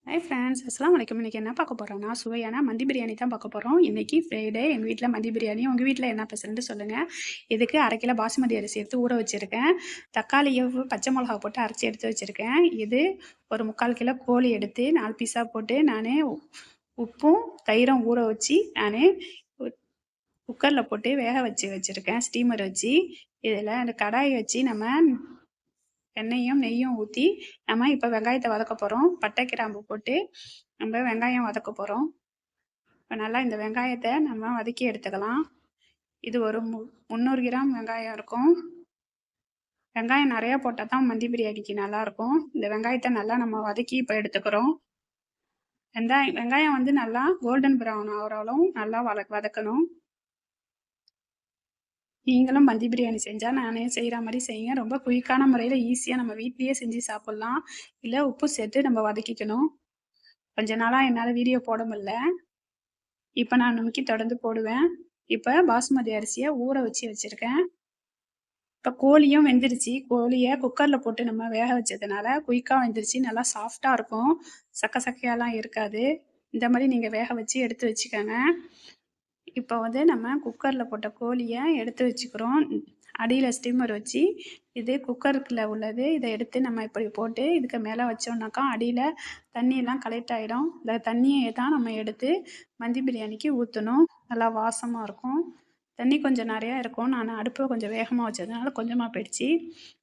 Hi friends, அஸ்ஸலாமு அலைக்கும். இன்றைக்கி என்ன பார்க்க போகிறோம்னா, சுவையான மந்தி பிரியாணி தான் பார்க்க போகிறோம். இன்றைக்கி ஃப்ரைடே, எங்கள் வீட்டில் மந்தி பிரியாணி. உங்கள் வீட்டில் என்ன ஸ்பெஷல்னு சொல்லுங்கள். இதுக்கு 1/2 கிலோ பாசுமதி அரிசி எடுத்து ஊற வச்சுருக்கேன். தக்காளியும் பச்சை மிளகா போட்டு அரைச்சி எடுத்து வச்சுருக்கேன். இது ஒரு 3/4 கிலோ கோழி எடுத்து 4 பீஸாக போட்டு நான் உப்பும் தயிரும் ஊற வச்சு நான் குக்கரில் போட்டு வேக வச்சுருக்கேன், ஸ்டீமர் வச்சு. இதில் அந்த கடாயை வச்சு நம்ம எண்ணெயும் நெய்யும் ஊற்றி நம்ம இப்போ வெங்காயத்தை வதக்க போகிறோம். பட்டை கிராம்பு போட்டு நம்ம வெங்காயம் வதக்க போகிறோம். இப்போ நல்லா இந்த வெங்காயத்தை நம்ம வதக்கி எடுத்துக்கலாம். இது ஒரு 300 கிராம் வெங்காயம் இருக்கும். வெங்காயம் நிறையா போட்டால் தான் மந்தி பிரியாணிக்கு நல்லாயிருக்கும். இந்த வெங்காயத்தை நல்லா நம்ம வதக்கி இப்போ எடுத்துக்கிறோம். வெங்காயம் வந்து நல்லா கோல்டன் ப்ரௌன் ஆகிறவளும் நல்லா வதக்கணும். நீங்களும் மந்தி பிரியாணி செஞ்சால் நானே செய்கிற மாதிரி செய்யுங்க. ரொம்ப குயிக்கான முறையில் ஈஸியாக நம்ம வீட்லேயே செஞ்சு சாப்பிட்லாம். இல்லை உப்பு சேர்த்து நம்ம வதக்கிக்கணும். கொஞ்ச நாளாக என்னால் வீடியோ போட முடியல. இப்போ நான் நுணுக்கி தொடர்ந்து போடுவேன். இப்போ பாசுமதி அரிசியை ஊற வச்சுருக்கேன். இப்போ கோழியும் வெந்துருச்சு. கோழியை குக்கரில் போட்டு நம்ம வேக வச்சதுனால குயிக்காக வெந்துருச்சு. நல்லா சாஃப்டாக இருக்கும். சக்கையாலாம் இருக்காது. இந்த மாதிரி நீங்கள் வேக வச்சு எடுத்து வச்சுக்கோங்க. இப்போ வந்து நம்ம குக்கரில் போட்ட கோழியை எடுத்து வச்சுக்கிறோம். அடியில் ஸ்டீமர் வச்சு இது குக்கருக்குள்ளே உள்ளது. இதை எடுத்து நம்ம இப்படி போட்டு இதுக்கு மேலே வச்சோம்னாக்கா அடியில் தண்ணியெல்லாம் கலெக்ட் ஆகிடும். இந்த தண்ணியை தான் நம்ம எடுத்து மந்தி பிரியாணிக்கு ஊற்றணும். நல்லா வாசமாக இருக்கும். தண்ணி கொஞ்சம் நிறையா இருக்கும். நான் அடுப்பில் கொஞ்சம் வேகமாக வச்சதுனால கொஞ்சமாக போயிடுச்சு.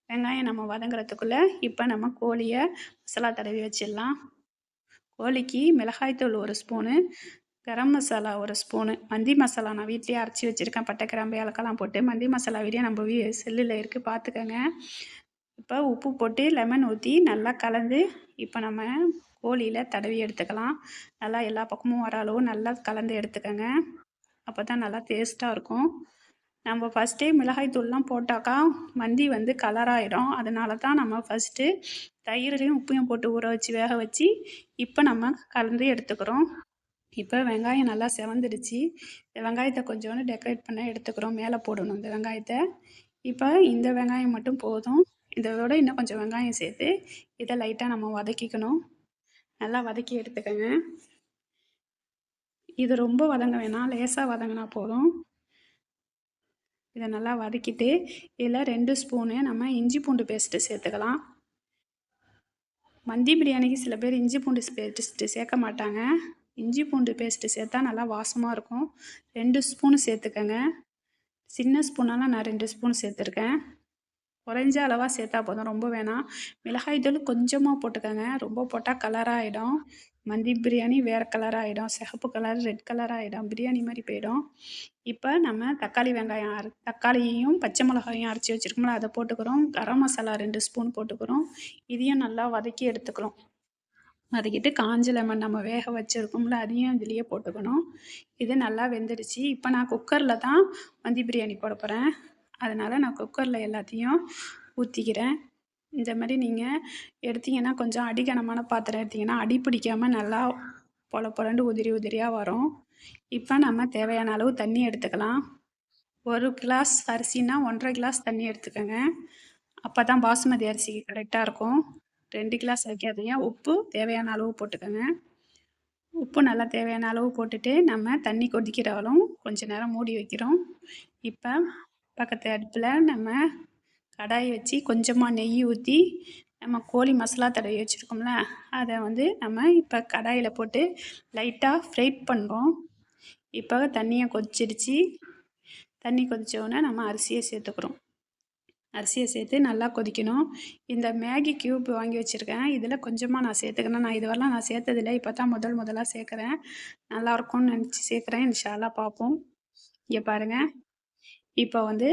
வெங்காயம் நம்ம வதங்குறதுக்குள்ளே இப்போ நம்ம கோழியை மசாலா தடவி வச்சிடலாம். கோழிக்கு மிளகாய்த்தூள் 1 ஸ்பூனு, கரம் மசாலா 1 ஸ்பூனு, மந்தி மசாலா நான் வீட்லேயே அரைச்சி வச்சுருக்கேன். பட்டை கிராம்பு ஏலக்காய்லாம் போட்டு மந்தி மசாலா வீடியோ நம்ம செல்லில் இருக்குது, பார்த்துக்கோங்க. இப்போ உப்பு போட்டு லெமன் ஊற்றி நல்லா கலந்து இப்போ நம்ம கோழியில் தடவி எடுத்துக்கலாம். நல்லா எல்லா பக்கமும் வர அளவு நல்லா கலந்து எடுத்துக்கோங்க. அப்போ தான் நல்லா டேஸ்ட்டாக இருக்கும். நம்ம ஃபஸ்ட்டே மிளகாய் தூள்லாம் போட்டாக்கா மந்தி வந்து கலராகிடும். அதனால தான் நம்ம ஃபஸ்ட்டு தயிரையும் உப்பையும் போட்டு ஊற வச்சு வேக வச்சு இப்போ நம்ம கலந்து எடுத்துக்கிறோம். இப்போ வெங்காயம் நல்லா செவந்துடுச்சு. வெங்காயத்தை கொஞ்சோண்டு டெக்கரேட் பண்ண எடுத்துக்கிறோம். மேலே போடணும் இந்த வெங்காயத்தை. இப்போ இந்த வெங்காயம் மட்டும் போதும். இதோட இன்னும் கொஞ்சம் வெங்காயம் சேர்த்து இதை லைட்டாக நம்ம வதக்கிக்கணும். நல்லா வதக்கி எடுத்துக்கோங்க. இது ரொம்ப வதங்க வேணாம், லேசாக வதங்கினா போதும். இதை நல்லா வதக்கிட்டு இதில் 2 ஸ்பூனு நம்ம இஞ்சி பூண்டு பேஸ்ட்டு சேர்த்துக்கலாம். மந்தி பிரியாணிக்கு சில பேர் இஞ்சி பூண்டு பேஸ்ட்டு சேர்க்க மாட்டாங்க. இஞ்சி பூண்டு பேஸ்ட்டு சேர்த்தா நல்லா வாசமாக இருக்கும். 2 ஸ்பூனு சேர்த்துக்கங்க. சின்ன ஸ்பூனால் நான் 2 ஸ்பூன் சேர்த்துருக்கேன். குறைஞ்ச அளவாக சேர்த்தா போதும், ரொம்ப வேணாம். மிளகாய் தூள் கொஞ்சமாக போட்டுக்கோங்க. ரொம்ப போட்டால் கலராகிடும். மந்தி பிரியாணி வேறு கலராகிடும். சிகப்பு கலர், ரெட் கலராகிடும். பிரியாணி மாதிரி போயிடும். இப்போ நம்ம தக்காளியையும் பச்சை மிளகாயும் அரைச்சி வச்சுருக்கோம்ல, அதை போட்டுக்கிறோம். கரம் மசாலா 2 ஸ்பூன் போட்டுக்கிறோம். இதையும் நல்லா வதக்கி எடுத்துக்கிறோம். வதக்கிட்டு காஞ்ச லெமன் நம்ம வேக வச்சுருக்கோம்ல, அதையும் இதுலேயே போட்டுக்கணும். இது நல்லா வெந்துடுச்சு. இப்போ நான் குக்கரில் தான் மந்தி பிரியாணி போட போகிறேன். அதனால் நான் குக்கரில் எல்லாத்தையும் ஊற்றிக்கிறேன். இந்த மாதிரி நீங்கள் எடுத்திங்கன்னா கொஞ்சம் அடிகனமான பாத்திரம் எடுத்திங்கன்னா அடி பிடிக்காமல் நல்லா பொலண்டு உதிரியாக வரும். இப்போ நம்ம தேவையான அளவு தண்ணி எடுத்துக்கலாம். 1 கிளாஸ் அரிசினா 1.5 கிளாஸ் தண்ணி எடுத்துக்கோங்க. அப்போ தான் பாசுமதி அரிசிக்கு கரெக்டாக இருக்கும். 2 கிளாஸ் வைக்காதீங்க. உப்பு தேவையான அளவு போட்டுக்கோங்க. உப்பு நல்லா தேவையான அளவு போட்டுட்டு நம்ம தண்ணி கொதிக்கிறவளும் கொஞ்சம் நேரம் மூடி வைக்கிறோம். இப்போ பக்கத்து அடுப்பில் நம்ம கடாயை வச்சு கொஞ்சமாக நெய் ஊற்றி நம்ம கோழி மசாலா தடவி வச்சுருக்கோம்ல, அதை வந்து நம்ம இப்போ கடாயில் போட்டு லைட்டாக ஃப்ரை பண்ணுறோம். இப்போ தண்ணியை கொதிச்சிடுச்சு. தண்ணி கொதித்தோடனே நம்ம அரிசியை சேர்த்துக்கிறோம். அரிசியை சேர்த்து நல்லா கொதிக்கணும். இந்த மேகி க்யூப் வாங்கி வச்சுருக்கேன். இதில் கொஞ்சமாக நான் சேர்த்துக்கிறேன். நான் இதுவரெல்லாம் நான் சேர்த்ததில்லை, இப்போ தான் முதலாக சேர்க்குறேன். நல்லாயிருக்கும்னு நினச்சி சேர்க்குறேன். இன்ஷால்லா பார்ப்போம். இங்கே பாருங்கள், இப்போ வந்து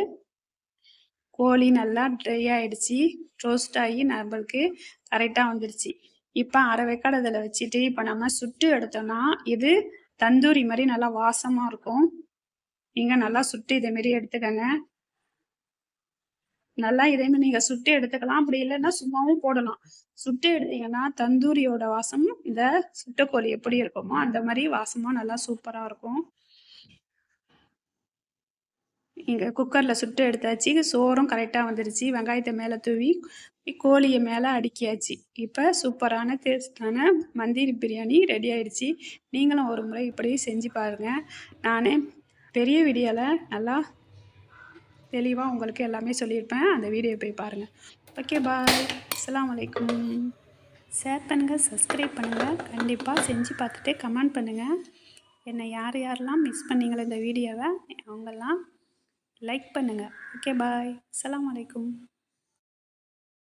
கோழி நல்லா ட்ரை ஆகிடுச்சி. ரோஸ்ட் ஆகி நம்மளுக்கு கரெக்டாக வந்துடுச்சு. இப்போ அரை வேக்காடு அதில் வச்சுட்டு இப்போ நம்ம சுட்டு எடுத்தோம்னா இது தந்தூரி மாதிரி நல்லா வாசமாக இருக்கும். நீங்கள் நல்லா சுட்டு இதேமாரி எடுத்துக்கோங்க. நல்லா இதேமாதிரி நீங்கள் சுட்டு எடுத்துக்கலாம். அப்படி இல்லைன்னா சும்மாவும் போடலாம். சுட்டு எடுத்தீங்கன்னா தந்தூரியோட வாசம் இந்த சுட்டுக்கோழி எப்படி இருக்குமோ அந்த மாதிரி வாசமாக நல்லா சூப்பராக இருக்கும். இங்கே குக்கரில் சுட்டு எடுத்தாச்சு. சோறும் கரெக்டாக வந்துருச்சு. வெங்காயத்தை மேலே தூவி கோழியை மேலே அடுக்கியாச்சு. இப்போ சூப்பரான டேஸ்டான மந்தி பிரியாணி ரெடி ஆயிடுச்சு. நீங்களும் ஒரு முறை இப்படி செஞ்சு பாருங்கள். நான் பெரிய வீடியோவில் நல்லா தெளிவாக உங்களுக்கு எல்லாமே சொல்லியிருப்பேன். அந்த வீடியோ போய் பாருங்கள். Okay bye. அஸ்ஸலாமு அலைக்கும். ஷேர் பண்ணுங்கள், சப்ஸ்கிரைப் பண்ணுங்கள். கண்டிப்பாக செஞ்சு பார்த்துட்டு கமெண்ட் பண்ணுங்கள். என்னை யார் யாரெல்லாம் மிஸ் பண்ணீங்களோ இந்த வீடியோவை அவங்கெல்லாம் லைக் பண்ணுங்கள். Okay bye. அஸ்ஸலாமு அலைக்கும்.